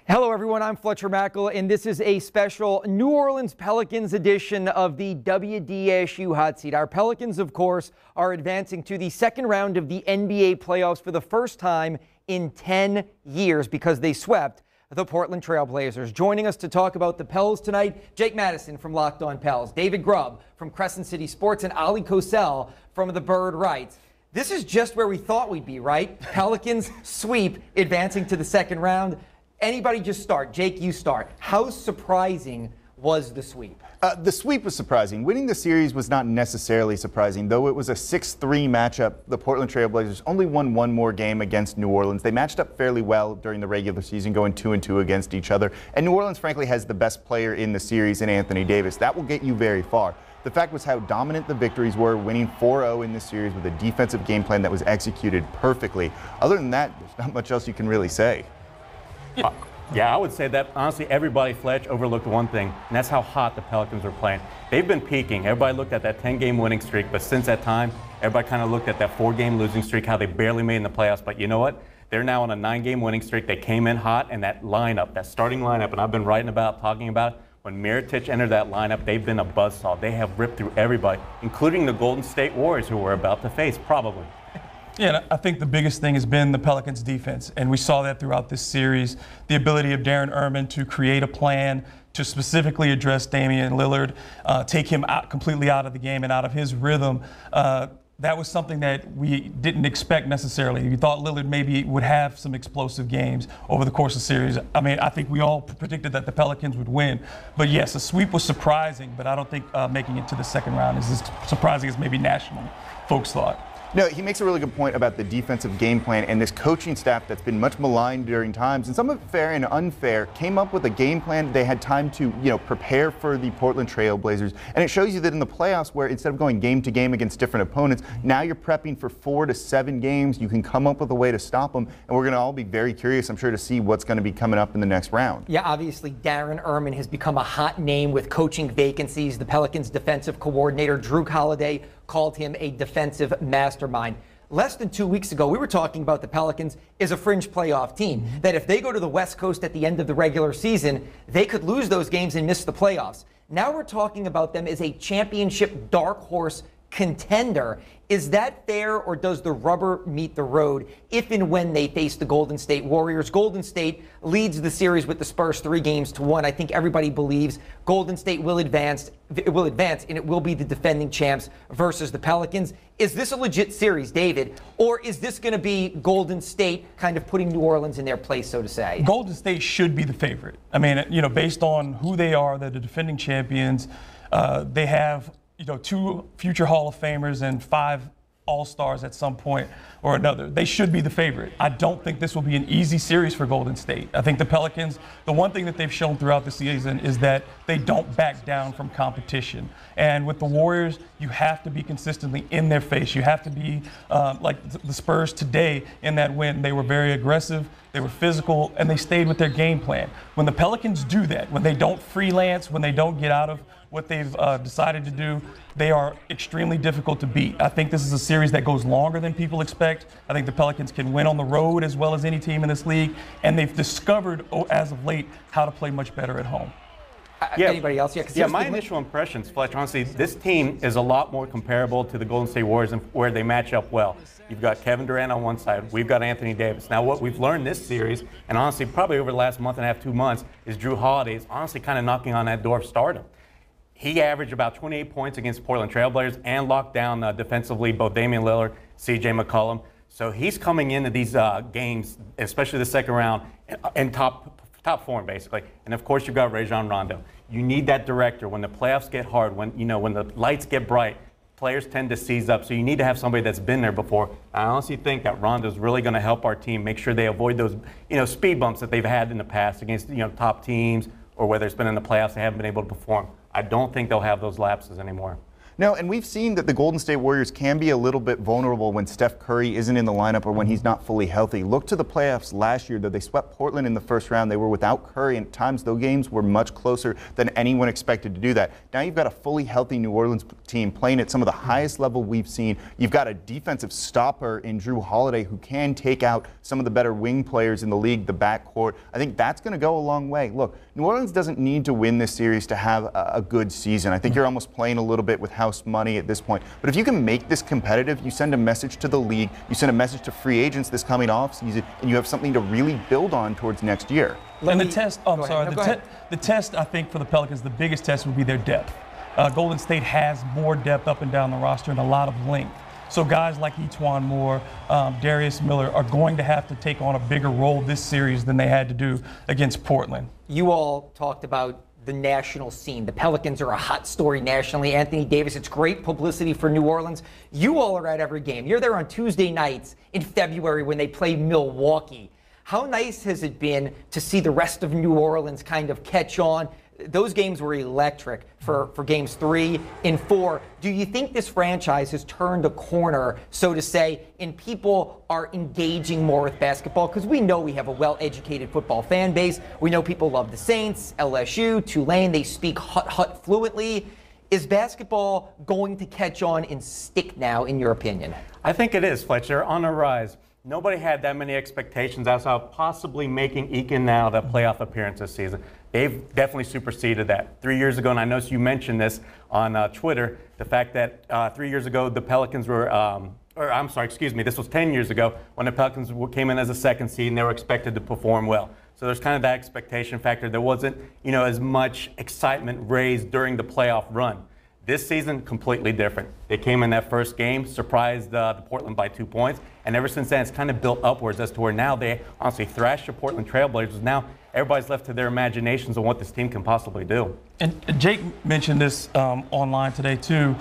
Hello, everyone. I'm Fletcher Mackel, and this is a special New Orleans Pelicans edition of the WDSU Hot Seat. Our Pelicans, of course, are advancing to the second round of the NBA playoffs for the first time in 10 years because they swept the Portland Trail Blazers. Joining us to talk about the Pels tonight, Jake Madison from Locked On Pels, David Grubb from Crescent City Sports, and Ali Kosel from the Bird Writes. This is just where we thought we'd be, right? Pelicans sweep, advancing to the second round. Anybody just start. Jake, you start. How surprising was the sweep? The sweep was surprising. Winning the series was not necessarily surprising, though it was a 6-3 matchup. The Portland Trail Blazers only won one more game against New Orleans. They matched up fairly well during the regular season, going 2-2 against each other. And New Orleans, frankly, has the best player in the series in Anthony Davis. That will get you very far. The fact was how dominant the victories were, winning 4-0 in this series with a defensive game plan that was executed perfectly. Other than that, there's not much else you can really say. Yeah, I would say that, honestly, everybody, Fletch, overlooked one thing, and that's how hot the Pelicans were playing. They've been peaking. Everybody looked at that 10-game winning streak, but since that time, everybody kind of looked at that 4-game losing streak, how they barely made in the playoffs. But you know what? They're now on a 9-game winning streak. They came in hot, and that lineup, that starting lineup, and I've been writing about, talking about, when Mirotic entered that lineup, they've been a buzzsaw. They have ripped through everybody, including the Golden State Warriors, who we're about to face, probably. Yeah, and I think the biggest thing has been the Pelicans' defense, and we saw that throughout this series. The ability of Darren Erman to create a plan to specifically address Damian Lillard, take him completely out of the game and out of his rhythm. That was something that we didn't expect necessarily. We thought Lillard maybe would have some explosive games over the course of the series. I mean, I think we all predicted that the Pelicans would win. But yes, a sweep was surprising, but I don't think making it to the second round is as surprising as maybe national folks thought. No, he makes a really good point about the defensive game plan, and this coaching staff that's been much maligned during times, and some of it fair and unfair, came up with a game plan. They had time to, prepare for the Portland Trail Blazers, and it shows you that in the playoffs, where instead of going game to game against different opponents, now you're prepping for 4 to 7 games. You can come up with a way to stop them, and we're going to all be very curious, I'm sure, to see what's going to be coming up in the next round. Yeah, obviously, Darren Erman has become a hot name with coaching vacancies. The Pelicans' defensive coordinator, Drew Holiday, called him a defensive mastermind. Less than 2 weeks ago, we were talking about the Pelicans as a fringe playoff team, that if they go to the West Coast at the end of the regular season, they could lose those games and miss the playoffs. Now we're talking about them as a championship dark horse contender. Is that fair, or does the rubber meet the road if and when they face the Golden State Warriors? Golden State leads the series with the Spurs 3-1. I think everybody believes Golden State will advance, and it will be the defending champs versus the Pelicans. Is this a legit series, David, or is this going to be Golden State kind of putting New Orleans in their place, so to say? Golden State should be the favorite. I mean, based on who they are, they're the defending champions. They have 2 future Hall of Famers and 5 All-Stars at some point or another. They should be the favorite. I don't think this will be an easy series for Golden State. I think the Pelicans, the one thing that they've shown throughout the season is that they don't back down from competition. And with the Warriors, you have to be consistently in their face. You have to be like the Spurs today in that win. They were very aggressive, they were physical, and they stayed with their game plan. When the Pelicans do that, when they don't freelance, when they don't get out of what they've decided to do, they are extremely difficult to beat. I think this is a series that goes longer than people expect. I think the Pelicans can win on the road as well as any team in this league, and they've discovered, as of late, how to play much better at home. Anybody else? Yeah, my initial impressions, Fletch, honestly, this team is a lot more comparable to the Golden State Warriors and where they match up well. You've got Kevin Durant on one side. We've got Anthony Davis. Now, what we've learned this series, and honestly, probably over the last month and a half, 2 months, is Drew Holiday is honestly kind of knocking on that door of stardom. He averaged about 28 points against Portland Trail Blazers and locked down defensively both Damian Lillard, C.J. McCollum. So he's coming into these games, especially the second round, in top form, basically. And, of course, you've got Rajon Rondo. You need that director. When the playoffs get hard, when the lights get bright, players tend to seize up. So you need to have somebody that's been there before. I honestly think that Rondo's really going to help our team make sure they avoid those, speed bumps that they've had in the past against, top teams, or whether it's been in the playoffs, they haven't been able to perform. I don't think they'll have those lapses anymore. No, and we've seen that the Golden State Warriors can be a little bit vulnerable when Steph Curry isn't in the lineup or when he's not fully healthy. Look to the playoffs last year, though. They swept Portland in the first round. They were without Curry, and at times those games were much closer than anyone expected to do that. Now you've got a fully healthy New Orleans team playing at some of the highest level we've seen. You've got a defensive stopper in Jrue Holiday who can take out some of the better wing players in the league, the backcourt. I think that's going to go a long way. Look, New Orleans doesn't need to win this series to have a good season. I think you're almost playing a little bit with house money at this point. But if you can make this competitive, you send a message to the league, you send a message to free agents this coming off season, and you have something to really build on towards next year. And the test, the test, I think, for the Pelicans, the biggest test would be their depth. Golden State has more depth up and down the roster and a lot of length. So guys like E'Twaun Moore, Darius Miller are going to have to take on a bigger role this series than they had to do against Portland. You all talked about the national scene. The Pelicans are a hot story nationally. Anthony Davis, it's great publicity for New Orleans. You all are at every game. You're there on Tuesday nights in February when they play Milwaukee. How nice has it been to see the rest of New Orleans kind of catch on? Those games were electric for games 3 and 4. Do you think this franchise has turned a corner, so to say, and people are engaging more with basketball? Because we know we have a well-educated football fan base. We know people love the Saints, LSU, Tulane. They speak hut fluently. Is basketball going to catch on and stick now, in your opinion? I think it is, Fletcher, on a rise. Nobody had that many expectations outside of possibly eking out a playoff appearance this season. They've definitely superseded that. 3 years ago, and I noticed you mentioned this on Twitter, the fact that 3 years ago the Pelicans were, this was 10 years ago when the Pelicans came in as a second seed and they were expected to perform well. So there's kind of that expectation factor. There wasn't, as much excitement raised during the playoff run. This season, completely different. They came in that first game, surprised the Portland by 2 points, and ever since then, it's kind of built upwards as to where now they honestly thrashed the Portland Trailblazers. Now everybody's left to their imaginations on what this team can possibly do. And Jake mentioned this online today too,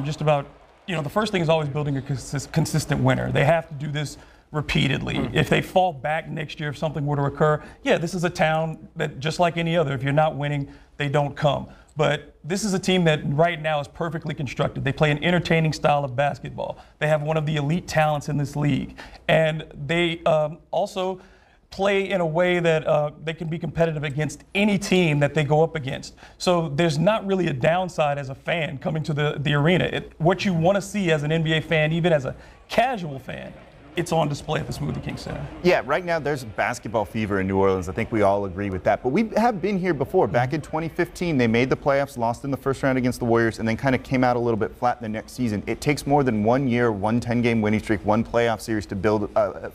just about, the first thing is always building a consistent winner. They have to do this repeatedly. Mm-hmm. If they fall back next year, if something were to occur, this is a town that just like any other, if you're not winning, they don't come. But this is a team that right now is perfectly constructed. They play an entertaining style of basketball. They have one of the elite talents in this league. And they also play in a way that they can be competitive against any team that they go up against. So there's not really a downside as a fan coming to the arena. What you want to see as an NBA fan, even as a casual fan, it's on display at the Smoothie King Center. Yeah, right now there's basketball fever in New Orleans. I think we all agree with that. But we have been here before. Back in 2015, they made the playoffs, lost in the first round against the Warriors, and then kind of came out a little bit flat the next season. It takes more than 1 year, one 10-game winning streak, one playoff series to build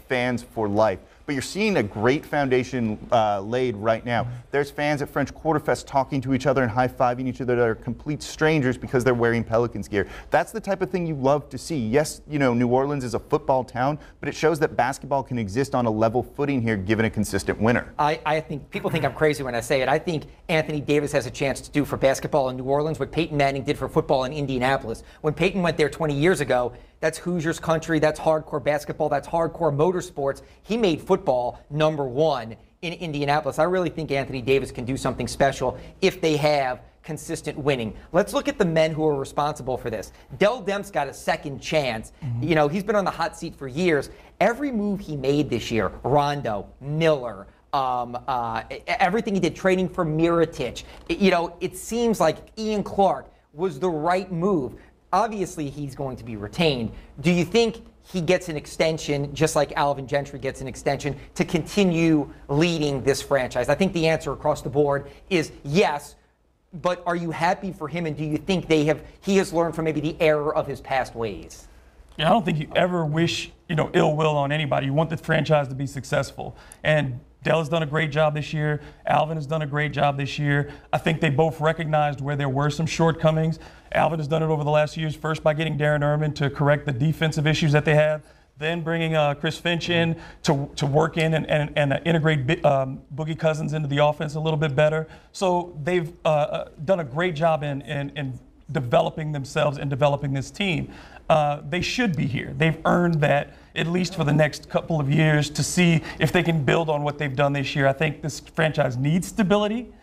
fans for life. But you're seeing a great foundation laid right now. There's fans at French Quarter Fest talking to each other and high-fiving each other that are complete strangers because they're wearing Pelicans gear. That's the type of thing you love to see. Yes, New Orleans is a football town, but it shows that basketball can exist on a level footing here given a consistent winner. I think people think I'm crazy when I say it. I think Anthony Davis has a chance to do for basketball in New Orleans what Peyton Manning did for football in Indianapolis. When Peyton went there 20 years ago, that's Hoosiers country, that's hardcore basketball, that's hardcore motorsports. He made football #1 in Indianapolis. I really think Anthony Davis can do something special if they have consistent winning. Let's look at the men who are responsible for this. Dell Demps got a second chance. Mm-hmm. He's been on the hot seat for years. Every move he made this year, Rondo, Miller, everything he did, trading for Mirotic, it seems like Ian Clark was the right move. Obviously, he's going to be retained. Do you think he gets an extension, just like Alvin Gentry gets an extension, to continue leading this franchise? I think the answer across the board is yes, but are you happy for him, and do you think he has learned from maybe the error of his past ways? Yeah, I don't think you ever wish, ill will on anybody. You want the franchise to be successful. And Dell has done a great job this year. Alvin has done a great job this year. I think they both recognized where there were some shortcomings. Alvin has done it over the last years, first by getting Darren Erman to correct the defensive issues that they have, then bringing Chris Finch in to work in and integrate Boogie Cousins into the offense a little bit better. So they've done a great job in developing themselves and developing this team. They should be here. They've earned that at least for the next couple of years to see if they can build on what they've done this year. I think this franchise needs stability.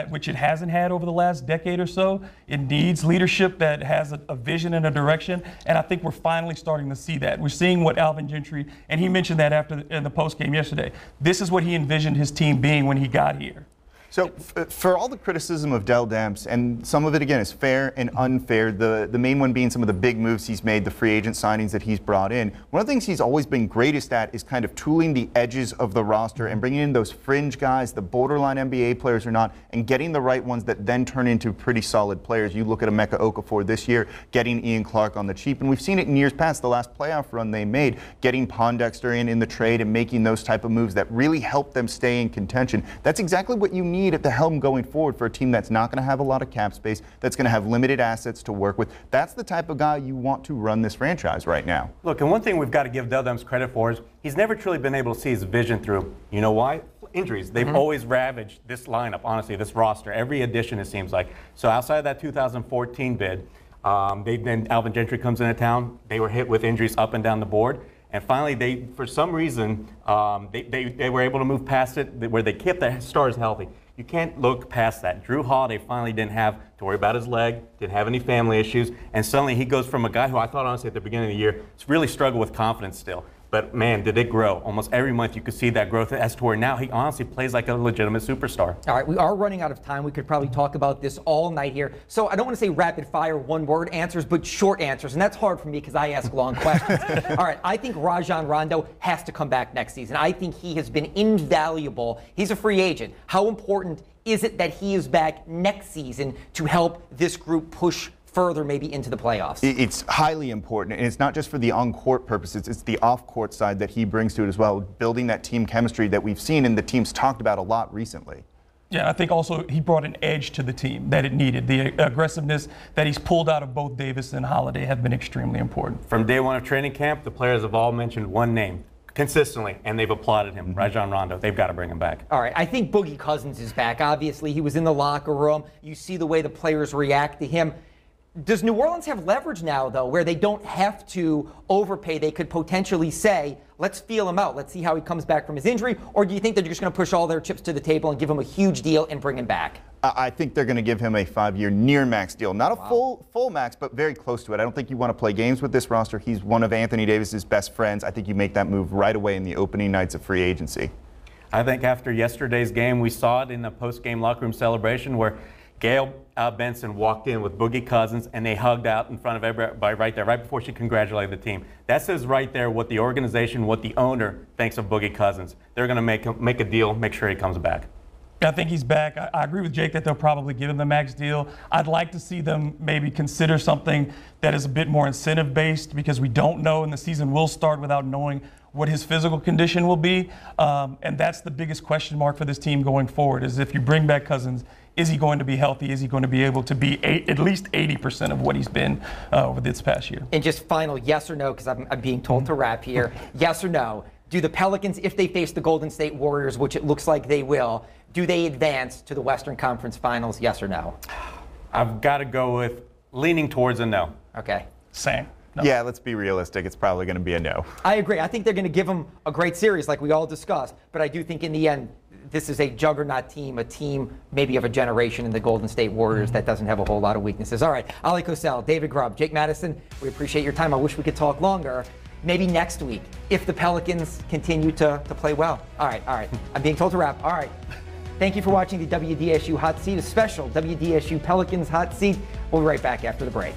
which it hasn't had over the last decade or so. It needs leadership that has a vision and a direction, and I think we're finally starting to see that. We're seeing what Alvin Gentry, and he mentioned that in the postgame yesterday. This is what he envisioned his team being when he got here. So for all the criticism of Dell Demps, and some of it, again, is fair and unfair, the main one being some of the big moves he's made, the free agent signings that he's brought in, one of the things he's always been greatest at is kind of tooling the edges of the roster and bringing in those fringe guys, the borderline NBA players or not, and getting the right ones that then turn into pretty solid players. You look at Emeka Okafor this year, getting Ian Clark on the cheap, and we've seen it in years past, the last playoff run they made, getting Pondexter in the trade and making those type of moves that really help them stay in contention. That's exactly what you need at the helm going forward for a team that's not going to have a lot of cap space, that's going to have limited assets to work with. That's the type of guy you want to run this franchise right now. Look, and one thing we've got to give Dell Demps credit for is he's never truly been able to see his vision through. You know why? Injuries. They've always ravaged this lineup, honestly, this roster. Every addition, it seems like. So outside of that 2014 bid, then Alvin Gentry comes into town. They were hit with injuries up and down the board. And finally, for some reason, they were able to move past it, where they kept their stars healthy. You can't look past that. Drew Holiday finally didn't have to worry about his leg, didn't have any family issues, and suddenly he goes from a guy who I thought, honestly, at the beginning of the year, really struggled with confidence still. But man, did it grow. Almost every month you could see that growth, as to where now he honestly plays like a legitimate superstar. All right, we are running out of time. We could probably talk about this all night here. So I don't want to say rapid fire, one-word answers, but short answers. And that's hard for me because I ask long questions. All right, I think Rajon Rondo has to come back next season. I think he has been invaluable. He's a free agent. How important is it that he is back next season to help this group push further maybe into the playoffs? It's highly important, and it's not just for the on-court purposes, it's the off-court side that he brings to it as well, building that team chemistry that we've seen and the team's talked about a lot recently. Yeah, I think also he brought an edge to the team that it needed. The aggressiveness that he's pulled out of both Davis and Holiday have been extremely important. From day one of training camp, the players have all mentioned one name consistently, and they've applauded him. Rajon Rondo. They've got to bring him back. All right, I think Boogie Cousins is back. Obviously, he was in the locker room. You see the way the players react to him. Does New Orleans have leverage now, though, where they don't have to overpay? They could potentially say, let's feel him out. Let's see how he comes back from his injury. Or do you think they're just going to push all their chips to the table and give him a huge deal and bring him back? I think they're going to give him a 5-year near max deal. Not a full max, but very close to it. I don't think you want to play games with this roster. He's one of Anthony Davis's best friends. I think you make that move right away in the opening nights of free agency. I think after yesterday's game, we saw it in the post-game locker room celebration where Gail Benson walked in with Boogie Cousins, and they hugged out in front of everybody right there, right before she congratulated the team. That says right there what the organization, what the owner thinks of Boogie Cousins. They're going to make a deal, make sure he comes back. I think he's back. I agree with Jake that they'll probably give him the max deal. I'd like to see them maybe consider something that is a bit more incentive-based, because we don't know, and the season will start without knowing what his physical condition will be. And that's the biggest question mark for this team going forward, is if you bring back Cousins, is he going to be healthy? Is he going to be able to be at least 80% of what he's been over this past year? And just final yes or no, because I'm being told to wrap here. Yes or no, do the Pelicans, if they face the Golden State Warriors, which it looks like they will, do they advance to the Western Conference Finals, yes or no? I've got to go with leaning towards a no. Okay. Same. No. Yeah, let's be realistic. It's probably going to be a no. I agree. I think they're going to give them a great series like we all discussed, but I do think in the end, this is a juggernaut team, a team maybe of a generation in the Golden State Warriors that doesn't have a whole lot of weaknesses. All right, Ali Kosel, David Grubb, Jake Madison, we appreciate your time. I wish we could talk longer. Maybe next week, if the Pelicans continue to play well. All right. I'm being told to wrap. All right. Thank you for watching the WDSU Hot Seat, a special WDSU Pelicans Hot Seat. We'll be right back after the break.